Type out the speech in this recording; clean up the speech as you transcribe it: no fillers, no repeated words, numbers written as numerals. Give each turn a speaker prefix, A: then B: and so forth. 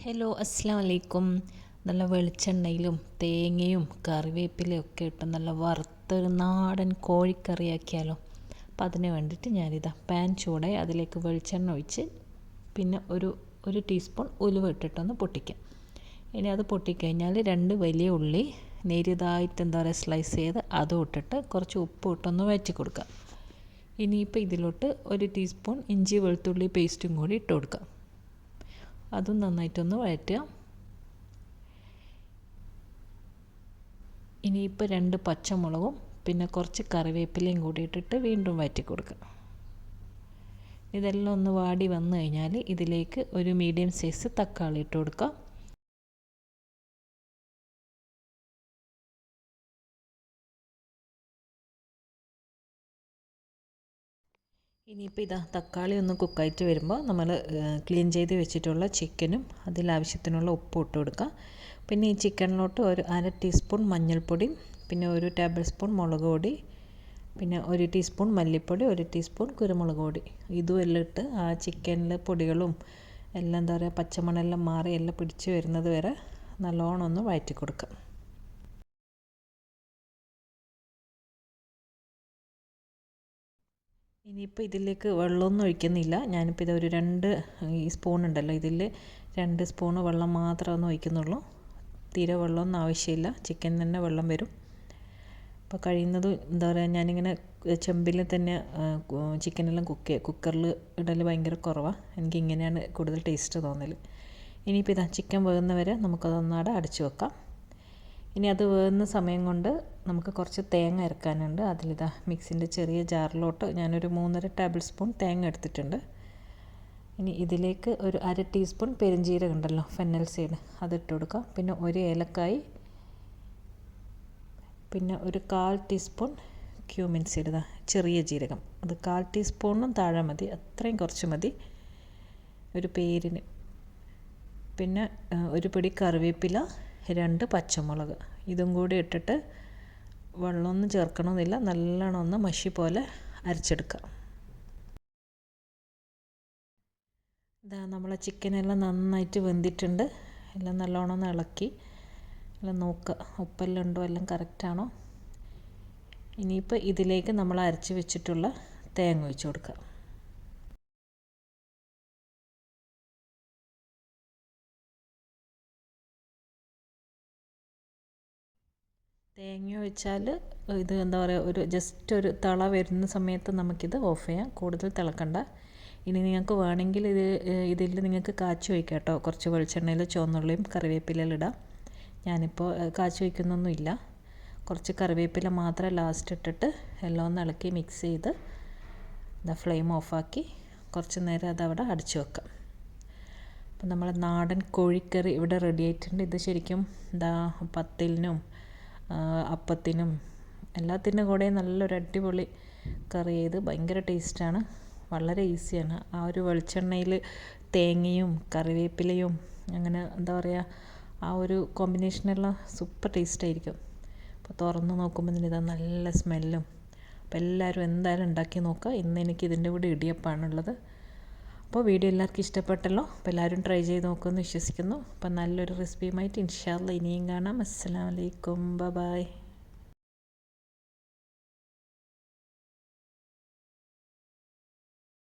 A: Hello അസ്സാം വലൈക്കും. നല്ല വെളിച്ചെണ്ണയിലും തേങ്ങയും കറിവേപ്പിലയും ഒക്കെ ഇട്ട് നല്ല വറുത്തൊരു നാടൻ കോഴിക്കറിയാക്കിയാലോ. അപ്പം അതിന് വേണ്ടിയിട്ട് ഞാനിതാ പാൻ ചൂടായി അതിലേക്ക് വെളിച്ചെണ്ണ ഒഴിച്ച് പിന്നെ ഒരു ടീസ്പൂൺ ഉലുവ ഇട്ടിട്ടൊന്ന് പൊട്ടിക്കാം. ഇനി അത് പൊട്ടിക്കഴിഞ്ഞാൽ 2 വലിയ ഉള്ളി നേരിയതായിട്ട് സ്ലൈസ് ചെയ്ത് അതും ഇട്ടിട്ട് കുറച്ച് ഉപ്പ് ഇട്ടൊന്ന് വഴറ്റി കൊടുക്കാം. ഇനിയിപ്പോൾ ഇതിലോട്ട് 1 ടീസ്പൂൺ ഇഞ്ചി വെളുത്തുള്ളി പേസ്റ്റും കൂടി ഇട്ട് കൊടുക്കാം. അതും നന്നായിട്ടൊന്ന് വഴറ്റുക. ഇനിയിപ്പോൾ 2 പച്ചമുളകും പിന്നെ കുറച്ച് കറിവേപ്പിലയും കൂടി ഇട്ടിട്ട് വീണ്ടും വഴറ്റി കൊടുക്കുക. ഇതെല്ലാം ഒന്ന് വാടി വന്നു കഴിഞ്ഞാൽ ഇതിലേക്ക് ഒരു മീഡിയം സൈസ് തക്കാളി ഇട്ട് കൊടുക്കുക. ഇനിയിപ്പോൾ ഇതാ തക്കാളി ഒന്ന് കുക്കായിട്ട് വരുമ്പോൾ നമ്മൾ ക്ലീൻ ചെയ്ത് വെച്ചിട്ടുള്ള ചിക്കനും അതിലാവശ്യത്തിനുള്ള ഉപ്പ് ഇട്ട് കൊടുക്കുക. പിന്നെ ഈ ചിക്കനിലോട്ട് ഒരു 1/2 ടീസ്പൂൺ മഞ്ഞൾപ്പൊടിയും പിന്നെ 1 ടേബിൾ സ്പൂൺ മുളക് പൊടി പിന്നെ 1 ടീസ്പൂൺ മല്ലിപ്പൊടി 1 ടീസ്പൂൺ കുരുമുളക് പൊടി ഇതും എല്ലാം ഇട്ട് ആ ചിക്കനിലെ പൊടികളും എല്ലാം പച്ചമണെല്ലാം മാറി എല്ലാം പിടിച്ച് വരുന്നത് വരെ നല്ലോണം ഒന്ന് വഴറ്റി കൊടുക്കുക. ഇനിയിപ്പോൾ ഇതിലേക്ക് വെള്ളമൊന്നും ഒഴിക്കുന്നില്ല. ഞാനിപ്പോൾ ഇത് ഒരു 2 സ്പൂൺ ഉണ്ടല്ലോ, ഇതിൽ 2 സ്പൂണ് വെള്ളം മാത്രമേ ഒഴിക്കുന്നുള്ളൂ. തീരെ വെള്ളമൊന്നും ആവശ്യമില്ല, ചിക്കൻ തന്നെ വെള്ളം വരും. അപ്പോൾ കഴിയുന്നതും ഞാനിങ്ങനെ ചെമ്പിൽ തന്നെ ചിക്കനെല്ലാം കുക്കറിൽ ഇടൽ ഭയങ്കര കുറവാണ്. എനിക്കിങ്ങനെയാണ് കൂടുതൽ ടേസ്റ്റ് തോന്നൽ. ഇനിയിപ്പോൾ ഇതാ ചിക്കൻ വേകുന്നവരെ നമുക്കതൊന്നാടെ അടച്ചു വെക്കാം. ഇനി അത് വേകുന്ന സമയം കൊണ്ട് നമുക്ക് കുറച്ച് തേങ്ങ അരക്കാനുണ്ട്. അതിലിതാ മിക്സിൻ്റെ ചെറിയ ജാറിലോട്ട് ഞാനൊരു 3.5 ടേബിൾ സ്പൂൺ തേങ്ങ എടുത്തിട്ടുണ്ട്. ഇനി ഇതിലേക്ക് ഒരു 1/2 ടീസ്പൂൺ പെരുംജീരകം ഉണ്ടല്ലോ, ഫെന്നൽ സീഡ്, അതിട്ട് കൊടുക്കാം. പിന്നെ 1 ഏലക്കായി പിന്നെ ഒരു 1/4 ടീസ്പൂൺ ക്യൂമിൻ സീഡ്, ചെറിയ ജീരകം, അത് 1/4 ടീസ്പൂണിനും താഴെ മതി, അത്രയും കുറച്ച് മതി ഒരു പേരിന്. പിന്നെ ഒരു പിടി കറിവേപ്പില, 2 പച്ചമുളക്, ഇതും കൂടി ഇട്ടിട്ട് വെള്ളമൊന്നും ചേർക്കണമെന്നില്ല, നല്ലോണം ഒന്ന് മഷി പോലെ അരച്ചെടുക്കുക. ഇതാ നമ്മളെ ചിക്കനെല്ലാം നന്നായിട്ട് വെന്തിട്ടുണ്ട്. എല്ലാം നല്ലോണം ഒന്ന് ഇളക്കി എല്ലാം നോക്കുക, ഉപ്പെല്ലാം ഉണ്ടോ, എല്ലാം കറക്റ്റാണോ. ഇനിയിപ്പോൾ ഇതിലേക്ക് നമ്മൾ അരച്ച് വെച്ചിട്ടുള്ള തേങ്ങ ഒഴിച്ച് കൊടുക്കുക. തേങ്ങ ഒഴിച്ചാൽ ഇത് ഒരു ജസ്റ്റ് ഒരു തിള വരുന്ന സമയത്ത് നമുക്കിത് ഓഫ് ചെയ്യാം, കൂടുതൽ തിളക്കണ്ട. ഇനി നിങ്ങൾക്ക് വേണമെങ്കിൽ ഇതിൽ നിങ്ങൾക്ക് കാച്ചി ഒഴിക്കാം കേട്ടോ. കുറച്ച് വെളിച്ചെണ്ണയിൽ ചുവന്നുള്ളിയും കറിവേപ്പിലയും ഇടാം. ഞാനിപ്പോൾ കാച്ചി ഒഴിക്കുന്നൊന്നുമില്ല, കുറച്ച് കറിവേപ്പില മാത്രം ലാസ്റ്റ് ഇട്ടിട്ട് എല്ലാം ഒന്ന് ഇളക്കി മിക്സ് ചെയ്ത് ഫ്ലെയിം ഓഫാക്കി കുറച്ച് നേരം അതവിടെ അടച്ചു വെക്കാം. അപ്പോൾ നമ്മൾ നാടൻ കോഴിക്കറി ഇവിടെ റെഡി ആയിട്ടുണ്ട്. ഇത് ശരിക്കും പത്തിലിനും അപ്പത്തിനും എല്ലാത്തിനും കൂടെ നല്ലൊരു അടിപൊളി കറി ചെയ്ത് ഭയങ്കര ടേസ്റ്റാണ്, വളരെ ഈസിയാണ്. ആ ഒരു വെളിച്ചെണ്ണയിൽ തേങ്ങയും കറിവേപ്പിലയും അങ്ങനെ ആ ഒരു കോമ്പിനേഷനെല്ലാം സൂപ്പർ ടേസ്റ്റായിരിക്കും. അപ്പോൾ തുറന്ന് നോക്കുമ്പോൾ ഇതാ നല്ല സ്മെല്ലും. അപ്പോൾ എല്ലാവരും എന്തായാലും ഉണ്ടാക്കി നോക്കുക. ഇന്ന് എനിക്ക് ഇതിൻ്റെ കൂടെ ഇടിയപ്പമാണുള്ളത്. അപ്പോൾ വീഡിയോ എല്ലാവർക്കും ഇഷ്ടപ്പെട്ടല്ലോ. അപ്പോൾ എല്ലാവരും ട്രൈ ചെയ്ത് നോക്കുമെന്ന് വിശ്വസിക്കുന്നു. അപ്പോൾ നല്ലൊരു റെസിപ്പിയുമായിട്ട് ഇൻഷാ അല്ലാഹ് ഇനിയും കാണാം. അസ്സലാമു അലൈക്കും, ബൈ.